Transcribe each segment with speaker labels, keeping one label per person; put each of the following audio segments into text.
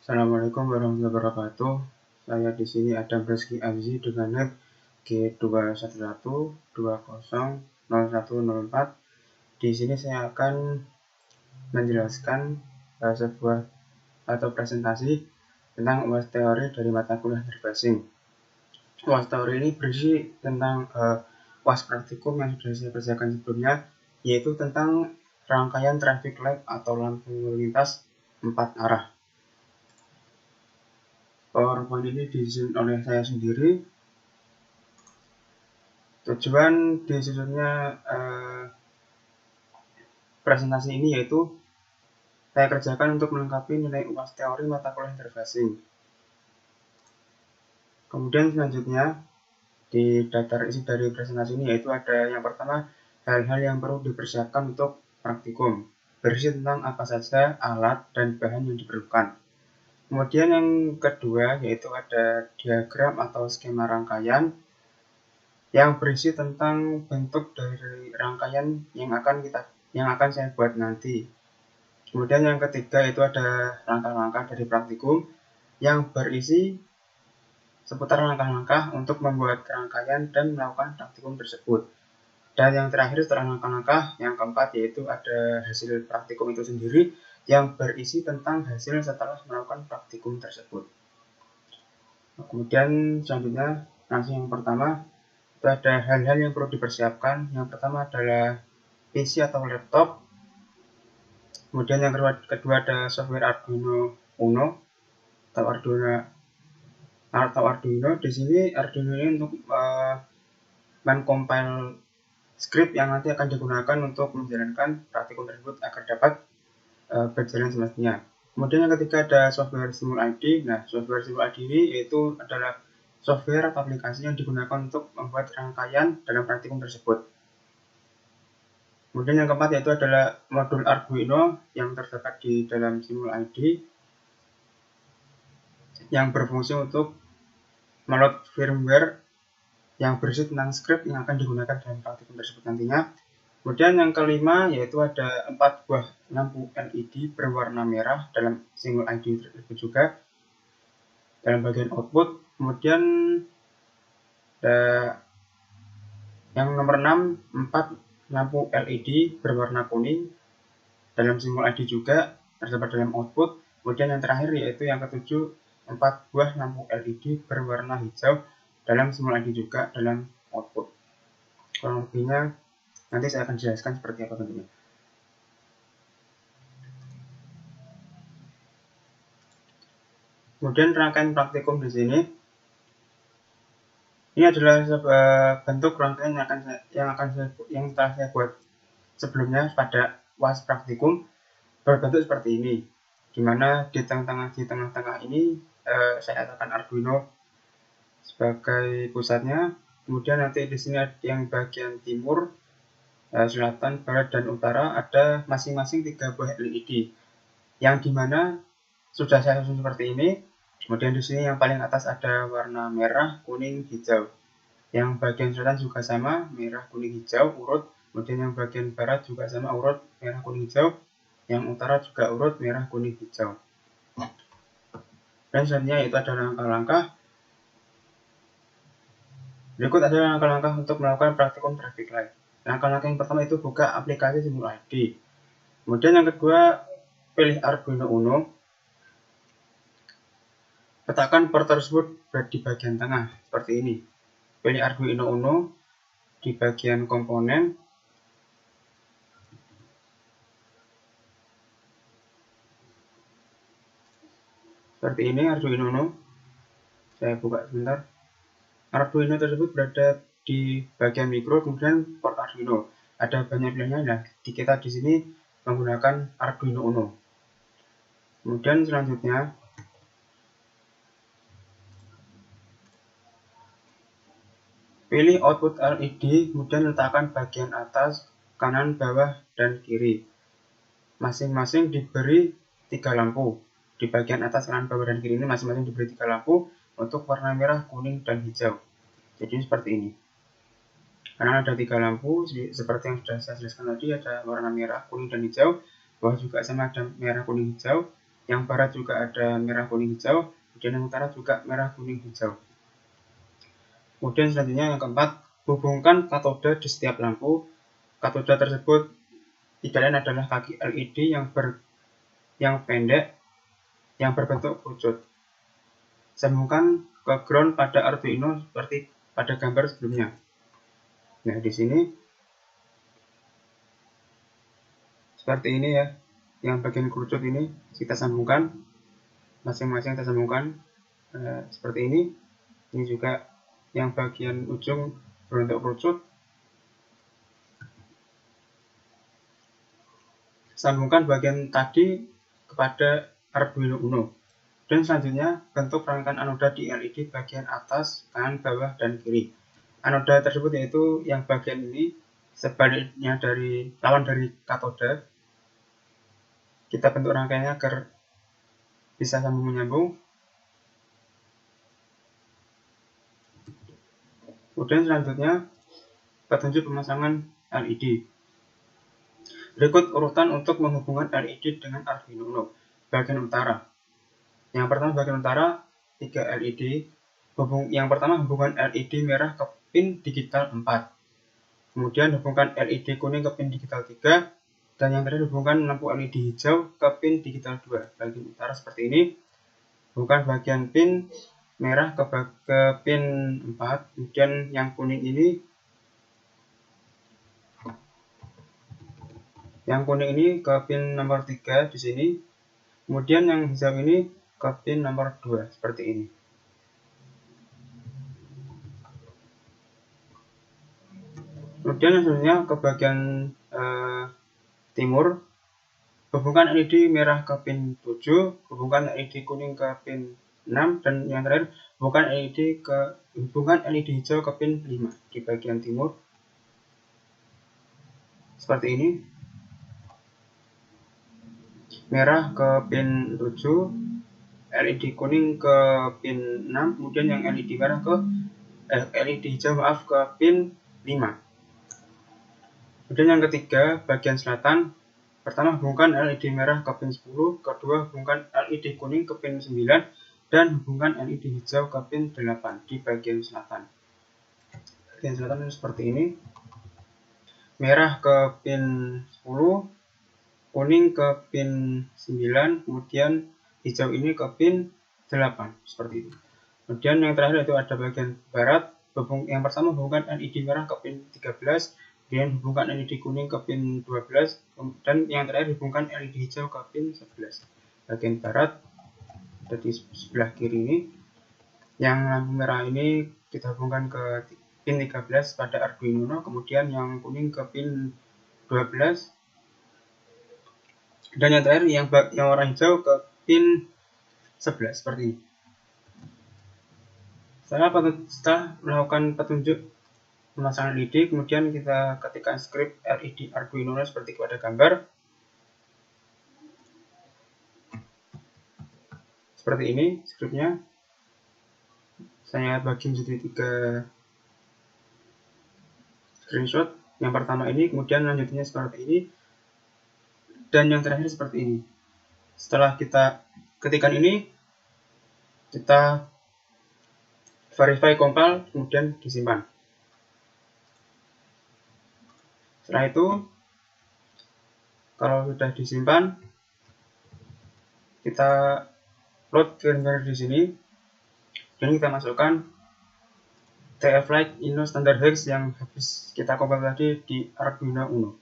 Speaker 1: Assalamualaikum warahmatullahi wabarakatuh. Saya di sini Adam Rizky Azizi dengan NIP G211200104. Di sini saya akan menjelaskan sebuah atau presentasi tentang UAS teori dari mata kuliah Interbasing. UAS teori ini berisi tentang UAS praktikum yang sudah saya kerjakan sebelumnya, yaitu tentang rangkaian traffic light atau lampu lintas 4 arah. PowerPoint ini disusun oleh saya sendiri. Tujuan disusunnya presentasi ini yaitu saya kerjakan untuk melengkapi nilai UAS teori mata kuliah Interbasing. Kemudian selanjutnya di daftar isi dari presentasi ini yaitu ada yang pertama, hal-hal yang perlu dipersiapkan untuk praktikum, berisi tentang apa saja alat dan bahan yang diperlukan. Kemudian yang kedua yaitu ada diagram atau skema rangkaian yang berisi tentang bentuk dari rangkaian yang akan saya buat nanti. Kemudian yang ketiga itu ada langkah-langkah dari praktikum yang berisi seputar langkah-langkah untuk membuat rangkaian dan melakukan praktikum tersebut. Dan yang terakhir setelah langkah-langkah, yang keempat yaitu ada hasil praktikum itu sendiri yang berisi tentang hasil setelah melakukan praktikum tersebut. Kemudian selanjutnya, langsung yang pertama, itu ada hal-hal yang perlu dipersiapkan. Yang pertama adalah PC atau laptop. Kemudian yang kedua ada software Arduino Uno atau Arduino. Di sini Arduino ini untuk men-compile script yang nanti akan digunakan untuk menjalankan praktikum tersebut agar dapat berjalan semestinya. Kemudian yang ketiga ada software Simul ID. Nah, software Simul ID ini yaitu adalah software atau aplikasi yang digunakan untuk membuat rangkaian dalam praktikum tersebut. Kemudian yang keempat yaitu adalah modul Arduino yang terdapat di dalam Simul ID yang berfungsi untuk meload firmware yang berisi tentang script yang akan digunakan dalam praktikum tersebut nantinya. Kemudian yang kelima yaitu ada 4 buah lampu LED berwarna merah dalam Simul ID tersebut juga dalam bagian output. Kemudian yang nomor 6, 4 lampu LED berwarna kuning dalam Simul ID juga terdapat dalam output. Kemudian yang terakhir yaitu yang ketujuh, 4 buah lampu LED berwarna hijau dalam Simul ID juga dalam output. Kurang lebihnya nanti saya akan jelaskan seperti apa bentuknya. Kemudian rangkaian praktikum di sini, ini adalah bentuk rangkaian yang telah saya buat sebelumnya pada UAS praktikum berbentuk seperti ini, di mana di tengah-tengah ini saya letakkan Arduino sebagai pusatnya. Kemudian nanti di sini ada yang bagian timur, selatan, barat, dan utara ada masing-masing 3 buah LED yang dimana sudah saya susun seperti ini. Kemudian di sini yang paling atas ada warna merah, kuning, hijau. Yang bagian selatan juga sama, merah, kuning, hijau, urut. Kemudian yang bagian barat juga sama, urut, merah, kuning, hijau. Yang utara juga urut, merah, kuning, hijau. Dan selanjutnya itu ada langkah-langkah. Berikut adalah langkah-langkah untuk melakukan praktikum traffic light. Langkah-langkah yang pertama itu buka aplikasi Simul ID. Kemudian yang kedua, pilih Arduino Uno. Letakkan port tersebut di bagian tengah, seperti ini. Pilih Arduino Uno di bagian komponen. Seperti ini Arduino Uno. Saya buka sebentar. Arduino tersebut berada di bagian mikro, kemudian port Arduino. Ada banyak pilihannya. Nah, kita di sini menggunakan Arduino Uno. Kemudian selanjutnya pilih output LED, kemudian letakkan bagian atas, kanan, bawah, dan kiri. Masing-masing diberi 3 lampu. Di bagian atas, kanan, bawah, dan kiri ini masing-masing diberi 3 lampu untuk warna merah, kuning, dan hijau. Jadi seperti ini. Karena ada 3 lampu, seperti yang sudah saya jelaskan tadi, ada warna merah, kuning, dan hijau. Bawah juga sama, ada merah, kuning, hijau. Yang barat juga ada merah, kuning, hijau. Kemudian yang utara juga merah, kuning, hijau. Kemudian selanjutnya yang keempat, hubungkan katoda di setiap lampu. Katoda tersebut tidak lain adalah kaki LED yang pendek yang berbentuk kerucut. Sambungkan ke ground pada Arduino seperti pada gambar sebelumnya. Nah, di sini seperti ini ya. Yang bagian kerucut ini kita sambungkan, masing-masing kita sambungkan seperti ini. Ini juga yang bagian ujung berbentuk kerucut. Sambungkan bagian tadi kepada Arduino Uno. Dan selanjutnya bentuk rangkaian anoda di LED bagian atas, kanan, bawah, dan kiri. Anoda tersebut yaitu yang bagian ini sebaliknya dari lawan dari katoda. Kita bentuk rangkaiannya agar bisa sambung menyambung. Kemudian selanjutnya petunjuk pemasangan LED. Berikut urutan untuk menghubungkan LED dengan Arduino Uno. Bagian utara. Yang pertama bagian utara 3 LED. Yang pertama hubungkan LED merah ke pin digital 4. Kemudian hubungkan LED kuning ke pin digital 3. Dan yang terakhir hubungkan lampu LED hijau ke pin digital 2. Bagian utara seperti ini. Hubungkan bagian pin merah ke pin 4. Kemudian yang kuning ini ke pin nomor 3 di sini. Kemudian yang hijau ini ke pin nomor 2 seperti ini. Kemudian selanjutnya ke bagian timur, hubungkan LED merah ke pin 7, hubungkan LED kuning ke pin 6, dan yang terakhir hubungkan LED hijau ke pin 5 di bagian timur. Seperti ini. Merah ke pin 7, LED kuning ke pin 6, kemudian yang LED hijau ke pin 5. Kemudian yang ketiga, bagian selatan. Pertama, hubungkan LED merah ke pin 10, kedua, hubungkan LED kuning ke pin 9, dan hubungkan LED hijau ke pin 8 di bagian selatan. Bagian selatan seperti ini. Merah ke pin 10, kuning ke pin 9, kemudian hijau ini ke pin 8, seperti itu. Kemudian yang terakhir itu ada bagian barat. Yang pertama hubungkan LED merah ke pin 13, kemudian hubungkan LED kuning ke pin 12, dan yang terakhir hubungkan LED hijau ke pin 11. Bagian barat ada di sebelah kiri ini. Yang lampu merah ini kita hubungkan ke pin 13 pada Arduino Uno, kemudian yang kuning ke pin 12, dan yang terakhir yang warna hijau ke pin 11 seperti ini. Setelah melakukan petunjuk pemasangan LED, kemudian kita ketikkan script LED Arduino seperti pada gambar. Seperti ini scriptnya. Saya bagi menjadi 3 screenshot. Yang pertama ini, kemudian lanjutnya seperti ini, dan yang terakhir seperti ini. Setelah kita ketikkan ini, kita verify compile, kemudian disimpan. Setelah itu, kalau sudah disimpan, kita load firmware di sini, dan kita masukkan TF-Lite Inno Standard Hex yang habis kita compile tadi di Arduino Uno.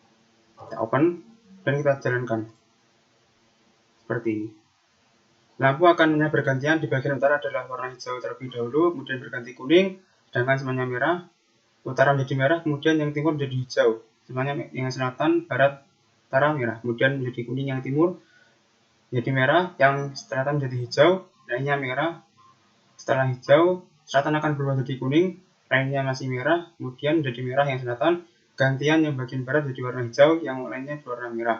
Speaker 1: Kita open dan kita jalankan seperti ini. Lampu akan bergantian. Di bagian utara adalah warna hijau terlebih dahulu, kemudian berganti kuning, sedangkan semuanya merah. Utara menjadi merah, kemudian yang timur menjadi hijau. Semuanya yang selatan, barat, utara merah, kemudian menjadi kuning yang timur menjadi merah, yang selatan menjadi hijau, lainnya merah. Setelah hijau, selatan akan berubah menjadi kuning, lainnya masih merah, kemudian menjadi merah yang selatan, gantian yang bagian barat jadi warna hijau, yang lainnya berwarna merah.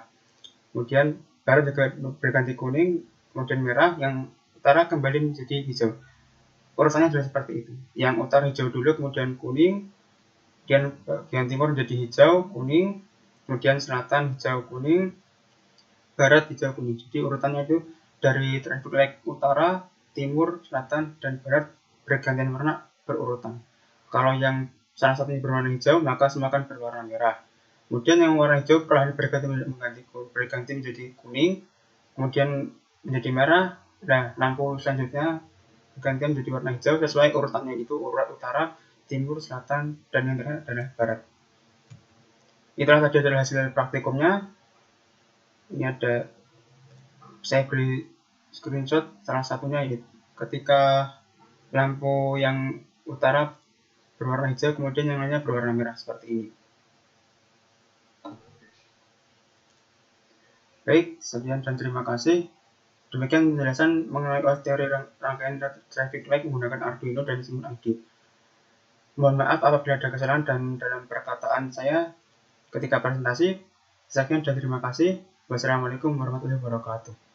Speaker 1: Kemudian barat juga berganti kuning, kemudian merah, yang utara kembali menjadi hijau. Urusannya sudah seperti itu. Yang utara hijau dulu, kemudian kuning, kemudian bagian timur menjadi hijau, kuning, kemudian selatan hijau, kuning, barat hijau, kuning. Jadi urutannya itu dari traffic light utara, timur, selatan, dan barat bergantian warna berurutan. Kalau yang salah satunya berwarna hijau, maka semua akan berwarna merah. Kemudian yang warna hijau perlahan berganti menjadi kuning, kemudian menjadi merah. Nah, lampu selanjutnya bergantian menjadi warna hijau sesuai urutannya, itu urat utara, timur, selatan, dan yang terakhir adalah barat. Itulah tadi adalah hasil praktikumnya. Ini ada, saya beri screenshot salah satunya, yaitu ketika lampu yang utara berwarna hijau, kemudian yang lainnya berwarna merah seperti ini. Baik, sekian dan terima kasih. Demikian penjelasan mengenai teori rangkaian traffic light menggunakan Arduino dan SIMD. Mohon maaf apabila ada kesalahan dan dalam perkataan saya ketika presentasi. Sekian dan terima kasih. Wassalamualaikum warahmatullahi wabarakatuh.